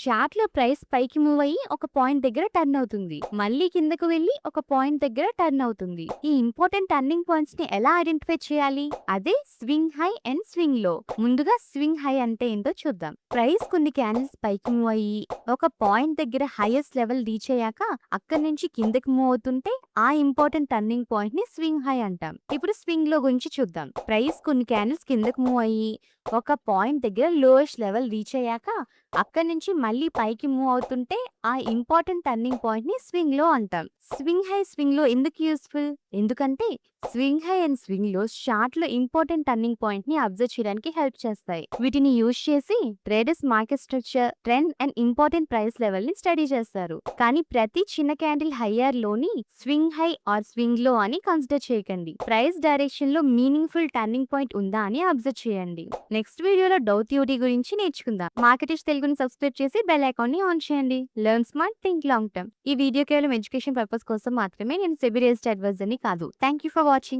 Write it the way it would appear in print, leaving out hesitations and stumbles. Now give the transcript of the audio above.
Chart లో price పైకి move అయ్యి ఒక పాయింట్ దగ్గర టర్న్ అవుతుంది, మళ్ళీ కిందకు వెళ్లి ఒక పాయింట్ దగ్గర టర్న్ అవుతుంది. ఈ ఇంపార్టెంట్ టర్నింగ్ పాయింట్స్ ని ఎలా ఐడెంటిఫై చేయాలి? అదే స్వింగ్ హై అండ్ స్వింగ్ లో. ముందుగా స్వింగ్ హై అంటే ఏంటో చూద్దాం. ప్రైస్ కొన్ని క్యాండిల్స్ పైకి మూవ్ అయ్యి ఒక పాయింట్ దగ్గర హైయెస్ట్ లెవెల్ రీచ్ అయ్యాక అక్కడి నుంచి కిందకి మూవ్ అవుతుంటే ఆ ఇంపార్టెంట్ టర్నింగ్ పాయింట్ ని స్వింగ్ హై అంటాం. ఇప్పుడు స్వింగ్ లో గురించి చూద్దాం. ప్రైస్ కొన్ని క్యాండిల్స్ కిందకు మూవ్ అయ్యి ఒక పాయింట్ దగ్గర లోయెస్ట్ లెవెల్ రీచ్ అయ్యాక అక్కడి నుంచి మళ్ళీ పైకి మూవ్ అవుతుంటే ఆ ఇంపార్టెంట్ టర్నింగ్ పాయింట్ ని స్వింగ్ లో అంటాం. స్వింగ్ హై స్వింగ్ లో ఎందుకు యూస్ఫుల్? ఎందుకంటే స్వింగ్ హై అండ్ స్వింగ్ లో చార్ట్ లో ఇంపార్టెంట్ టర్నింగ్ పాయింట్ ని అబ్జర్వ్ చేయడానికి హెల్ప్ చేస్తాయి. వీటిని యూజ్ చేసి traders market structure, trend and important price level ని స్టడీ చేస్తారు. కానీ ప్రతి చిన్న క్యాండిల్ హయ్యర్ లోని స్వింగ్ హై ఆర్ స్వింగ్ లో అని కన్సిడర్ చేయకండి. ప్రైస్ డైరెక్షన్ లో మీనింగ్ఫుల్ టర్నింగ్ పాయింట్ ఉందా అని అబ్జర్వ్ చేయండి. నెక్స్ట్ వీడియోలో డౌ థియరీ గురించి నేర్చుకుందాం. మార్కెటిష్ తెలుగుని సబ్స్క్రైబ్ చేసి బెల్ ఐకాన్ ని ఆన్ చేయండి. Learn smart, think long term. ఈ వీడియో కేవలం ఎడ్యుకేషన్ పర్పస్ కోసం మాత్రమే. నేను సెబీ రిజిస్టర్డ్ అడ్వైజర్ ని కాదు. Thank you for watching.